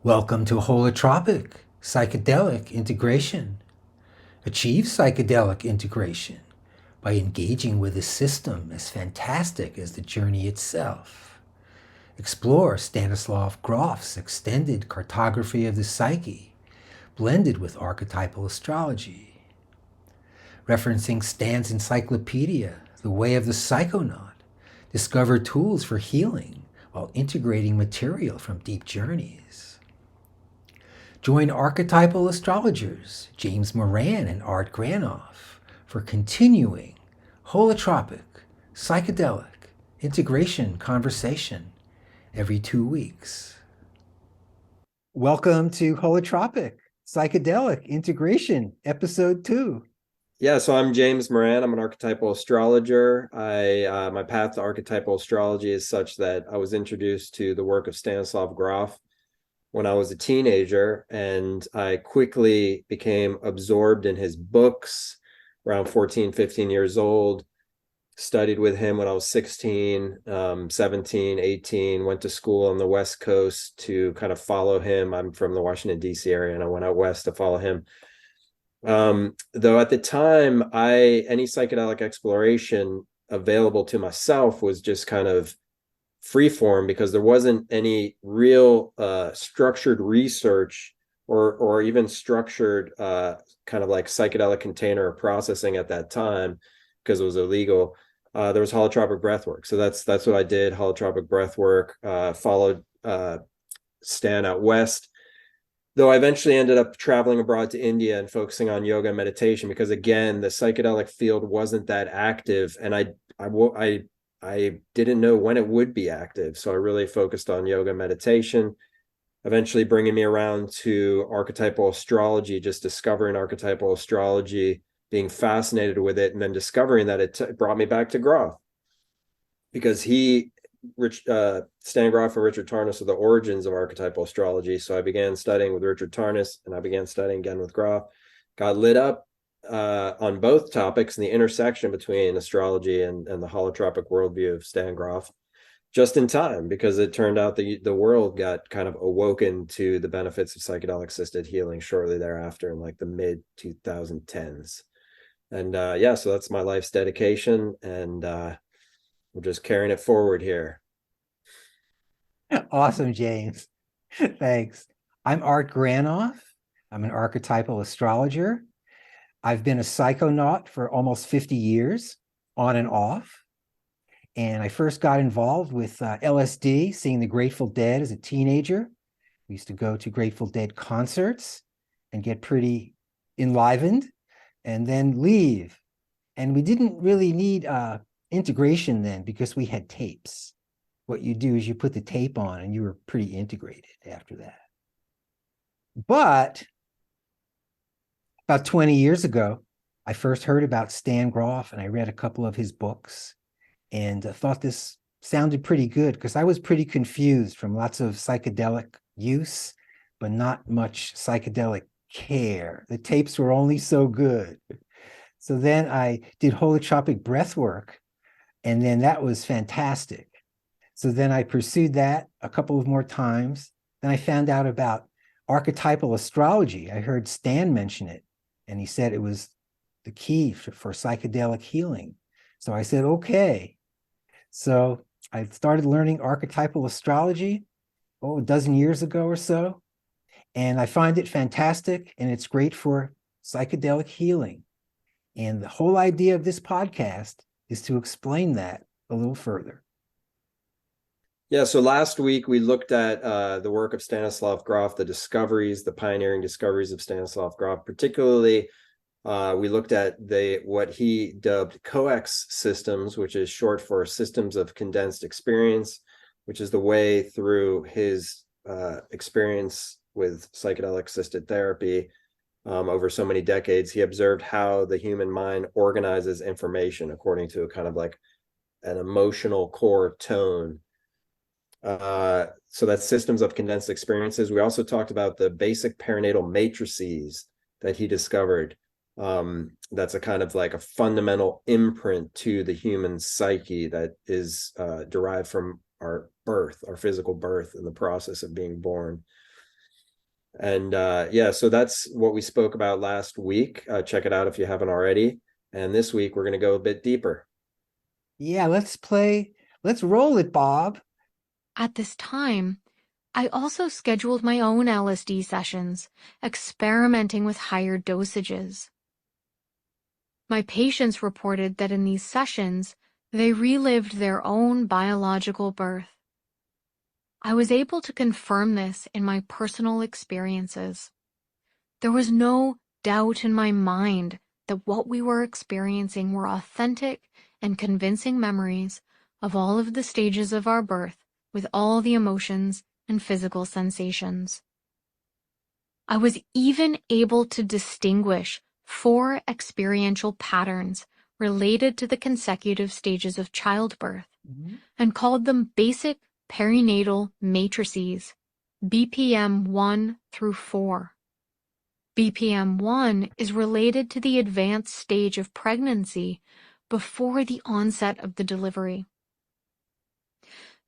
Welcome to Holotropic Psychedelic Integration. Achieve psychedelic integration by engaging with a system as fantastic as the journey itself. Explore Stanislav Grof's extended cartography of the psyche, blended with archetypal astrology. Referencing Stan's encyclopedia, The Way of the Psychonaut, discover tools for healing while integrating material from deep journeys. Join archetypal astrologers James Moran and Art Granoff for continuing holotropic psychedelic integration conversation every 2 weeks. Welcome to Holotropic Psychedelic Integration, Episode 2. Yeah, so I'm James Moran. I'm an archetypal astrologer. My path to archetypal astrology is such that I was introduced to the work of Stanislav Grof when I was a teenager, and I quickly became absorbed in his books around 14, 15 years old. Studied with him when I was 16, 17, 18, went to school on the West Coast to kind of follow him. I'm from the Washington, D.C. area, and I went out west to follow him. Though at the time, any psychedelic exploration available to myself was just kind of free form, because there wasn't any real structured research or even structured kind of like psychedelic container processing at that time, because it was illegal. There was holotropic breathwork, so that's what I did. Holotropic breathwork, followed Stan out west, though I eventually ended up traveling abroad to India and focusing on yoga and meditation, because again, the psychedelic field wasn't that active, and I didn't know when it would be active. So I really focused on yoga and meditation, eventually bringing me around to archetypal astrology, just discovering archetypal astrology, being fascinated with it, and then discovering that it brought me back to Grof, because Stan Grof and Richard Tarnas are the origins of archetypal astrology. So I began studying with Richard Tarnas, and I began studying again with Grof. Got lit up on both topics and the intersection between astrology and the holotropic worldview of Stan Grof, just in time, because it turned out the world got kind of awoken to the benefits of psychedelic assisted healing shortly thereafter, in like the mid 2010s. And so that's my life's dedication, and we're just carrying it forward here. Awesome, James. Thanks. I'm Art Granoff. I'm an archetypal astrologer. I've been a psychonaut for almost 50 years, on and off. And I first got involved with LSD, seeing the Grateful Dead as a teenager. We used to go to Grateful Dead concerts and get pretty enlivened and then leave. And we didn't really need integration then, because we had tapes. What you do is you put the tape on and you were pretty integrated after that. But about 20 years ago, I first heard about Stan Grof, and I read a couple of his books and thought this sounded pretty good, because I was pretty confused from lots of psychedelic use, but not much psychedelic care. The tapes were only so good. So then I did holotropic breath work, and then that was fantastic. So then I pursued that a couple of more times. Then I found out about archetypal astrology. I heard Stan mention it, and he said it was the key for psychedelic healing. So I said, okay. So I started learning archetypal astrology, a dozen years ago or so. And I find it fantastic, and it's great for psychedelic healing. And the whole idea of this podcast is to explain that a little further. Yeah, so last week we looked at the work of Stanislav Grof, the pioneering discoveries of Stanislav Grof. Particularly, we looked at what he dubbed COEX systems, which is short for systems of condensed experience, which is the way through his experience with psychedelic assisted therapy. Over so many decades, he observed how the human mind organizes information according to a kind of like an emotional core tone. So that's systems of condensed experiences. We also talked about the basic perinatal matrices that he discovered. That's a kind of like a fundamental imprint to the human psyche that is derived from our birth, our physical birth, and the process of being born. And yeah, so that's what we spoke about last week. Check it out if you haven't already. And this week we're going to go a bit deeper. Yeah, let's roll it, Bob. At this time, I also scheduled my own LSD sessions, experimenting with higher dosages. My patients reported that in these sessions, they relived their own biological birth. I was able to confirm this in my personal experiences. There was no doubt in my mind that what we were experiencing were authentic and convincing memories of all of the stages of our birth with all the emotions and physical sensations. I was even able to distinguish 4 experiential patterns related to the consecutive stages of childbirth and called them basic perinatal matrices, BPM 1 through 4. BPM 1 is related to the advanced stage of pregnancy before the onset of the delivery.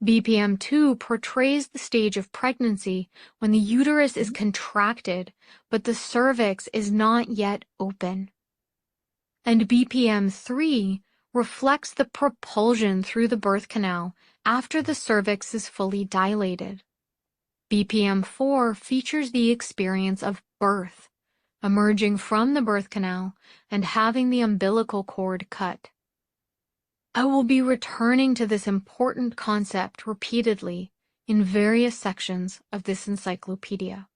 BPM 2 portrays the stage of pregnancy when the uterus is contracted, but the cervix is not yet open. And BPM 3 reflects the propulsion through the birth canal after the cervix is fully dilated. BPM 4 features the experience of birth, emerging from the birth canal and having the umbilical cord cut. I will be returning to this important concept repeatedly in various sections of this encyclopedia.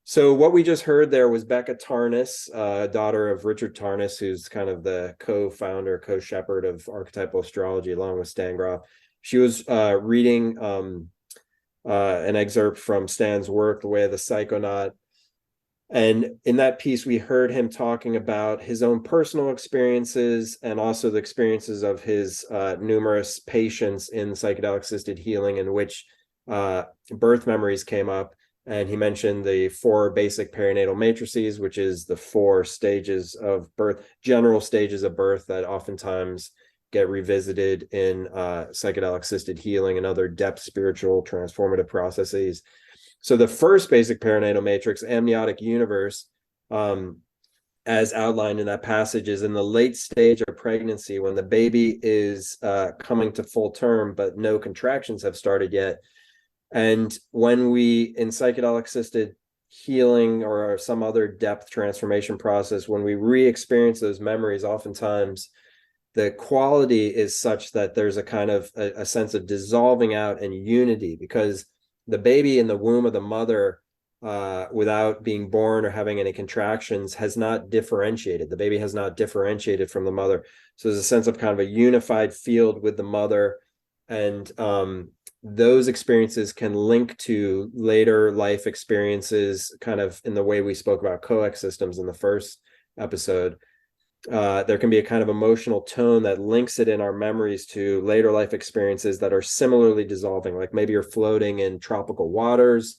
So what we just heard there was Becca Tarnas, daughter of Richard Tarnas, who's kind of the co-founder, co-shepherd of archetypal astrology, along with Stan Grof. She was reading an excerpt from Stan's work, The Way of the Psychonaut. And in that piece, we heard him talking about his own personal experiences and also the experiences of his numerous patients in psychedelic-assisted healing, in which birth memories came up. And he mentioned the 4 basic perinatal matrices, which is the 4 stages of birth, general stages of birth that oftentimes get revisited in psychedelic-assisted healing and other depth spiritual transformative processes. So the first basic perinatal matrix, amniotic universe, as outlined in that passage, is in the late stage of pregnancy when the baby is coming to full term, but no contractions have started yet. And when we, in psychedelic-assisted healing or some other depth transformation process, when we re-experience those memories, oftentimes the quality is such that there's a kind of a sense of dissolving out and unity, because the baby in the womb of the mother, without being born or having any contractions, has not differentiated. The baby has not differentiated from the mother. So there's a sense of kind of a unified field with the mother. And those experiences can link to later life experiences, kind of in the way we spoke about coex systems in the first episode. There can be a kind of emotional tone that links it in our memories to later life experiences that are similarly dissolving. Like maybe you're floating in tropical waters.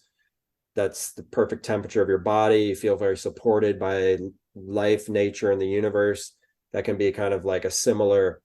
That's the perfect temperature of your body. You feel very supported by life, nature, and the universe. That can be kind of like a similar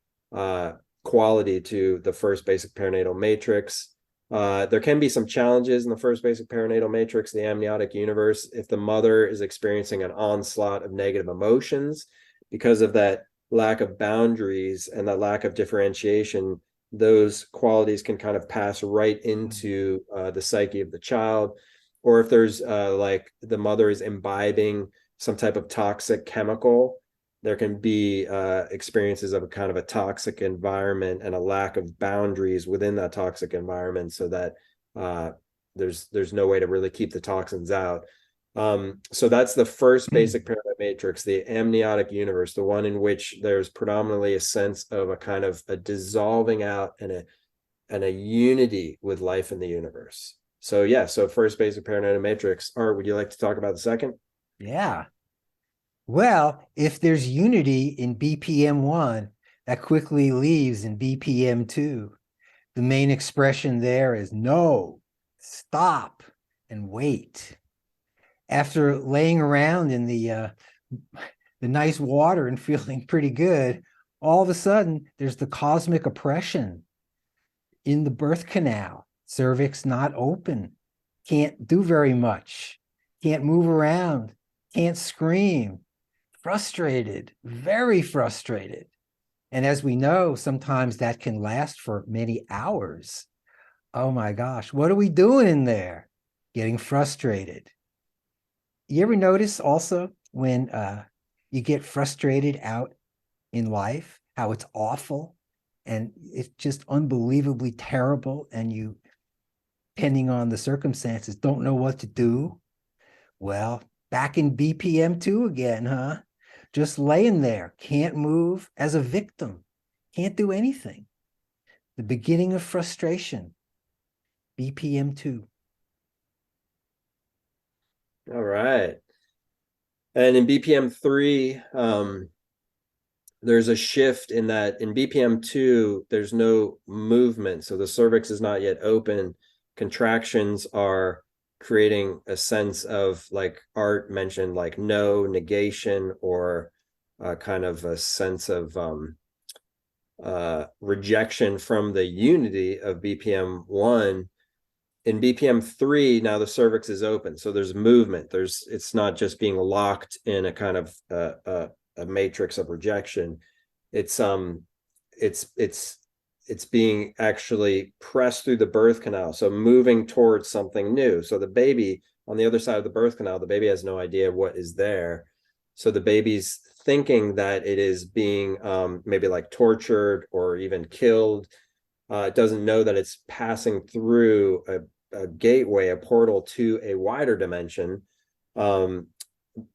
quality to the first basic perinatal matrix. There can be some challenges in the first basic perinatal matrix, the amniotic universe, if the mother is experiencing an onslaught of negative emotions. Because of that lack of boundaries and that lack of differentiation, those qualities can kind of pass right into the psyche of the child. Or if there's like the mother is imbibing some type of toxic chemical, there can be experiences of a kind of a toxic environment and a lack of boundaries within that toxic environment, so that there's no way to really keep the toxins out. So that's the first basic perinatal matrix, the amniotic universe, the one in which there's predominantly a sense of a kind of a dissolving out and a unity with life in the universe. So yeah, so first basic perinatal matrix. Art, would you like to talk about the second? Yeah. Well, if there's unity in BPM 1, that quickly leaves in BPM 2. The main expression there is no, stop, and wait. After laying around in the nice water and feeling pretty good, all of a sudden there's the cosmic oppression. in the birth canal, cervix not open, can't do very much, can't move around, can't scream, frustrated, very frustrated. And as we know, sometimes that can last for many hours. Oh my gosh, what are we doing in there? Getting frustrated. You ever notice also when you get frustrated out in life, how it's awful and it's just unbelievably terrible, and you, depending on the circumstances, don't know what to do? Well, back in BPM 2 again, huh? Just laying there, can't move as a victim, can't do anything. The beginning of frustration, BPM 2. All right. And in BPM 3, there's a shift in that in BPM 2, there's no movement. So the cervix is not yet open. Contractions are creating a sense of, like Art mentioned, like no negation, or kind of a sense of rejection from the unity of BPM 1. In BPM 3, now the cervix is open. So there's movement. It's not just being locked in a kind of a matrix of rejection. It's being actually pressed through the birth canal, so moving towards something new. So the baby on the other side of the birth canal, the baby has no idea what is there. So the baby's thinking that it is being maybe like tortured or even killed. It doesn't know that it's passing through a gateway, a portal to a wider dimension.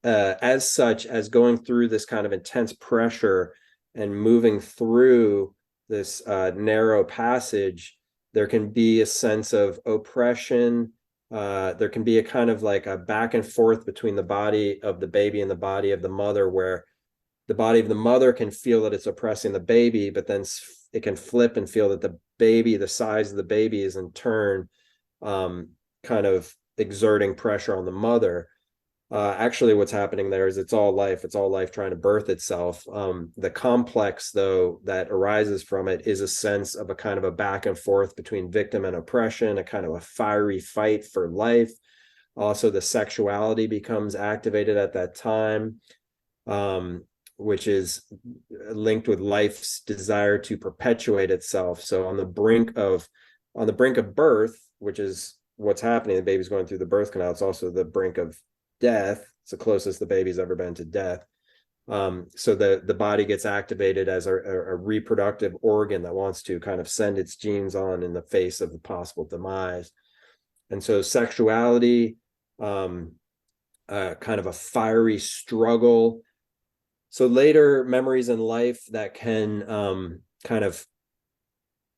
As such, as going through this kind of intense pressure and moving through this narrow passage, there can be a sense of oppression. There can be a kind of like a back and forth between the body of the baby and the body of the mother, where the body of the mother can feel that it's oppressing the baby, but then it can flip and feel that the baby, the size of the baby, is in turn kind of exerting pressure on the mother. Actually, what's happening there is it's all life trying to birth itself. The complex, though, that arises from it is a sense of a kind of a back and forth between victim and oppression, a kind of a fiery fight for life. Also, the sexuality becomes activated at that time, which is linked with life's desire to perpetuate itself. So on the brink of birth, which is what's happening, the baby's going through the birth canal, it's also the brink of death. It's the closest the baby's ever been to death. So the body gets activated as a reproductive organ that wants to kind of send its genes on in the face of the possible demise. And so sexuality, kind of a fiery struggle. So later memories in life that can kind of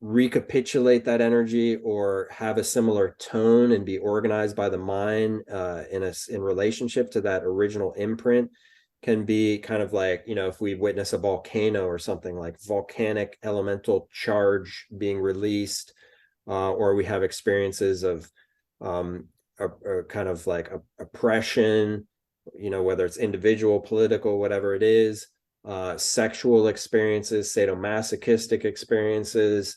recapitulate that energy or have a similar tone and be organized by the mind in relationship to that original imprint can be kind of like, if we witness a volcano or something, like volcanic elemental charge being released, or we have experiences of a kind of like oppression, whether it's individual, political, whatever it is, sexual experiences, sadomasochistic experiences,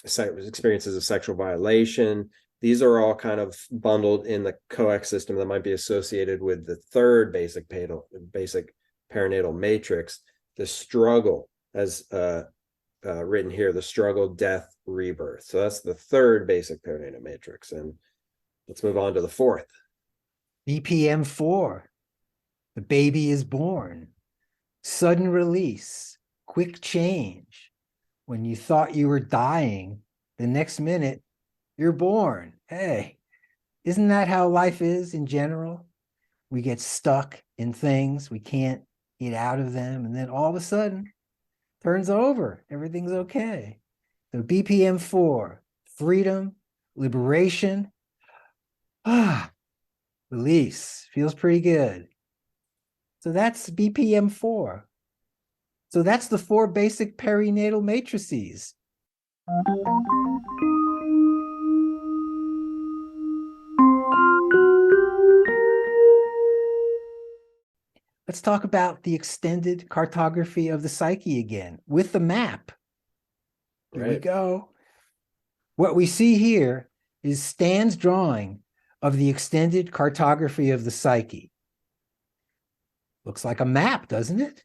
experiences of sexual violation. These are all kind of bundled in the coex system that might be associated with the third basic perinatal matrix, the struggle, as written here, the struggle, death, rebirth. So that's the third basic perinatal matrix. And let's move on to the fourth. BPM 4, the baby is born. Sudden release, quick change. When you thought you were dying, the next minute you're born. Hey, isn't that how life is in general? We get stuck in things, we can't get out of them, and then all of a sudden, turns over, everything's okay. So BPM 4, freedom, liberation, release, feels pretty good. So that's BPM 4. So that's the 4 basic perinatal matrices. Let's talk about the extended cartography of the psyche again with the map. Here we go. What we see here is Stan's drawing of the extended cartography of the psyche. Looks like a map, doesn't it?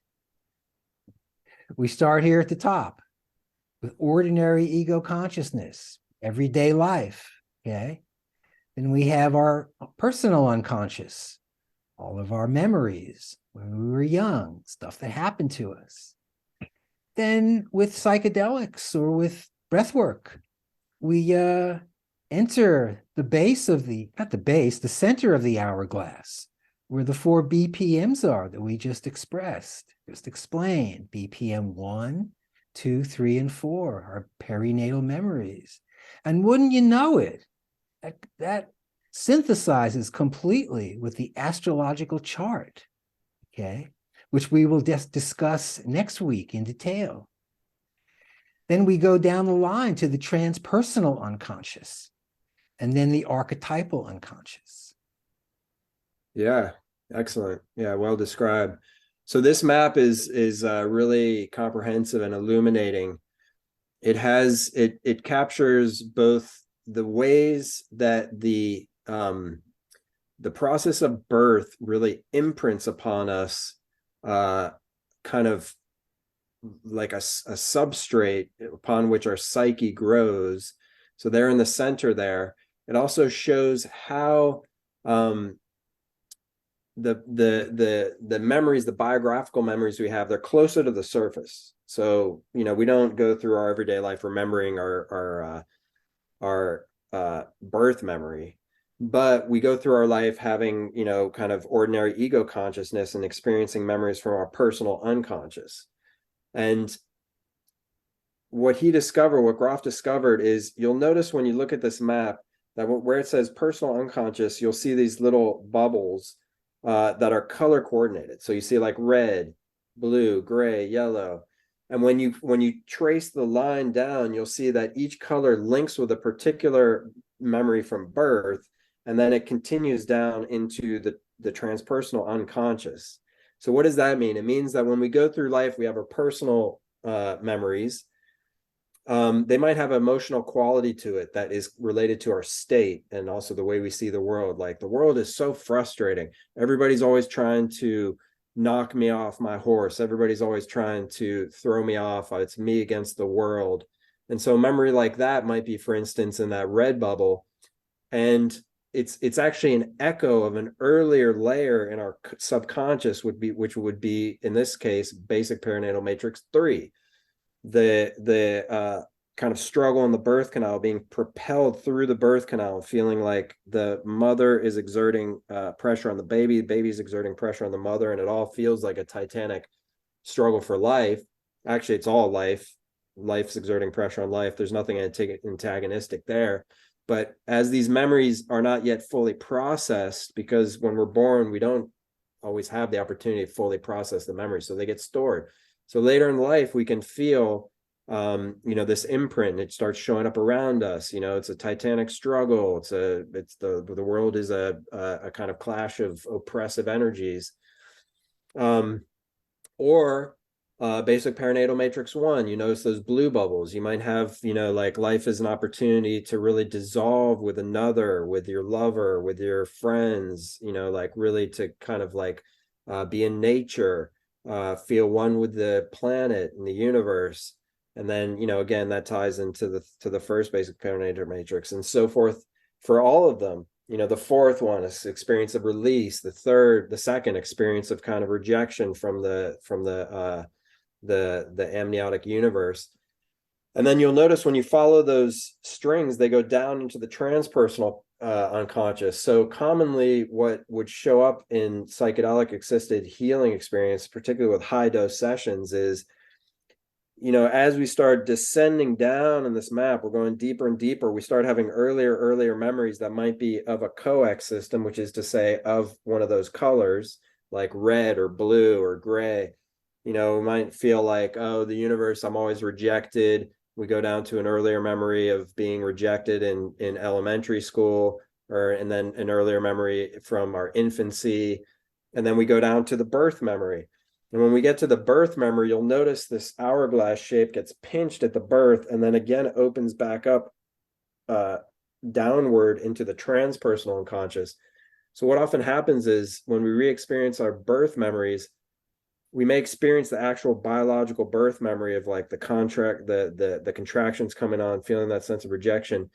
We start here at the top with ordinary ego consciousness, everyday life, okay? Then we have our personal unconscious, all of our memories when we were young, stuff that happened to us. Then with psychedelics or with breath work, we enter the base of the, not the base, the center of the hourglass, where the 4 BPMs are that we just expressed, just explained. BPM 1, 2, 3, and 4 are perinatal memories. And wouldn't you know it, that synthesizes completely with the astrological chart, okay, which we will just discuss next week in detail. Then we go down the line to the transpersonal unconscious, and then the archetypal unconscious. Yeah, excellent. Yeah, well described. So this map is really comprehensive and illuminating. It captures both the ways that the process of birth really imprints upon us, kind of like a substrate upon which our psyche grows. So there in the center there, it also shows how the memories, the biographical memories we have, they're closer to the surface. So, you know, we don't go through our everyday life remembering our birth memory, but we go through our life having, you know, kind of ordinary ego consciousness and experiencing memories from our personal unconscious. And what Grof discovered is, you'll notice when you look at this map that where it says personal unconscious, you'll see these little bubbles that are color coordinated. So you see like red, blue, gray, yellow. And when you trace the line down, you'll see that each color links with a particular memory from birth, and then it continues down into the transpersonal unconscious. So what does that mean? It means that when we go through life, we have our personal memories. They might have emotional quality to it that is related to our state and also the way we see the world. Like, the world is so frustrating. Everybody's always trying to knock me off my horse. Everybody's always trying to throw me off. It's me against the world. And so a memory like that might be, for instance, in that red bubble. And it's actually an echo of an earlier layer in our subconscious, which would be, in this case, basic perinatal matrix 3. The kind of struggle in the birth canal, being propelled through the birth canal, feeling like the mother is exerting pressure on the baby's exerting pressure on the mother, and it all feels like a titanic struggle for life. Actually, it's all life's exerting pressure on life. There's nothing antagonistic there. But as these memories are not yet fully processed, because when we're born, we don't always have the opportunity to fully process the memories, so they get stored. So later in life, we can feel, you know, this imprint, and it starts showing up around us. You know, it's a titanic struggle. The world is a kind of clash of oppressive energies. Or basic perinatal matrix 1, you notice those blue bubbles. You might have, you know, like, life is an opportunity to really dissolve with another, with your lover, with your friends, you know, like really to kind of like be in nature, feel one with the planet and the universe. And then, you know, again, that ties into the first basic perinatal matrix, and so forth for all of them. You know, the fourth one is experience of release. The second experience of kind of rejection from the amniotic universe. And then you'll notice when you follow those strings, they go down into the transpersonal unconscious. So commonly what would show up in psychedelic assisted healing experience, particularly with high dose sessions, is, you know, as we start descending down in this map, we're going deeper and deeper. We start having earlier memories that might be of a coex system, which is to say of one of those colors, like red or blue or gray. You know, we might feel like, oh, the universe, I'm always rejected. We go down to an earlier memory of being rejected in elementary school, and then an earlier memory from our infancy. And then we go down to the birth memory. And when we get to the birth memory, you'll notice this hourglass shape gets pinched at the birth, and then again it opens back up downward into the transpersonal unconscious. So what often happens is when we re-experience our birth memories, we may experience the actual biological birth memory of like the contractions coming on, feeling that sense of rejection,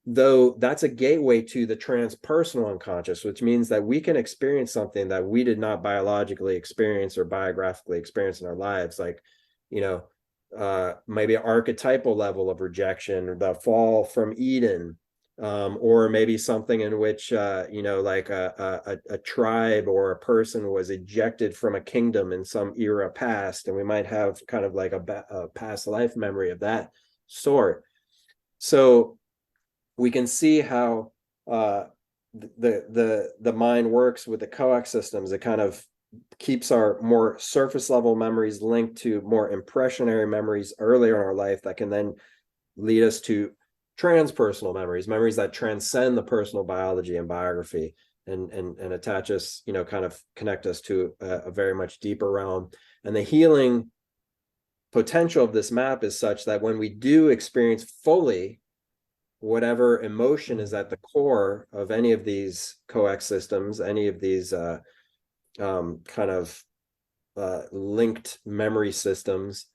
though that's a gateway to the transpersonal unconscious, which means that we can experience something that we did not biologically experience or biographically experience in our lives, like, you know, maybe an archetypal level of rejection, or the fall from Eden, or maybe something in which, you know, like a tribe or a person was ejected from a kingdom in some era past, and we might have kind of like a past life memory of that sort. So we can see how the mind works with the coax systems. It kind of keeps our more surface level memories linked to more impressionary memories earlier in our life that can then lead us to transpersonal memories, memories that transcend the personal biology and biography, and attach us, you know, kind of connect us to a very much deeper realm. And the healing potential of this map is such that when we do experience fully whatever emotion is at the core of any of these coax systems, any of these kind of linked memory systems,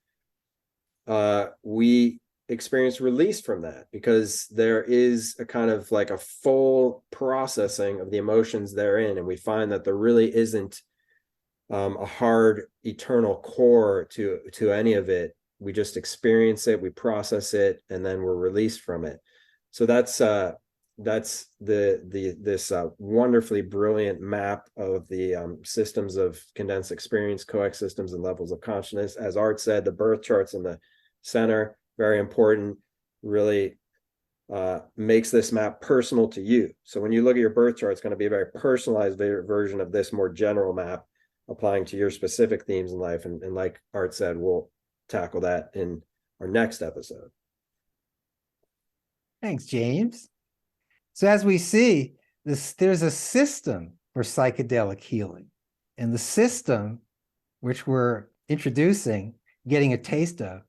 we experience release from that, because there is a kind of like a full processing of the emotions therein, and we find that there really isn't a hard eternal core to any of it. We just experience it, we process it, and then we're released from it. So that's this wonderfully brilliant map of the systems of condensed experience, coax systems, and levels of consciousness. As Art said, the birth charts in the center, very important, really makes this map personal to you. So when you look at your birth chart, it's going to be a very personalized version of this more general map, applying to your specific themes in life. And like Art said, we'll tackle that in our next episode. Thanks, James. So as we see, there's a system for psychedelic healing. And the system, which we're introducing, getting a taste of,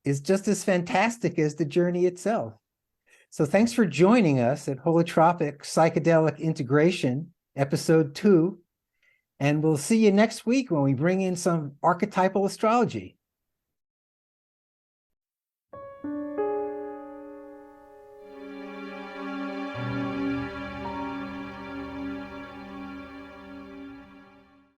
is just as fantastic as the journey itself. So thanks for joining us at Holotropic Psychedelic Integration, Episode 2. And we'll see you next week when we bring in some archetypal astrology.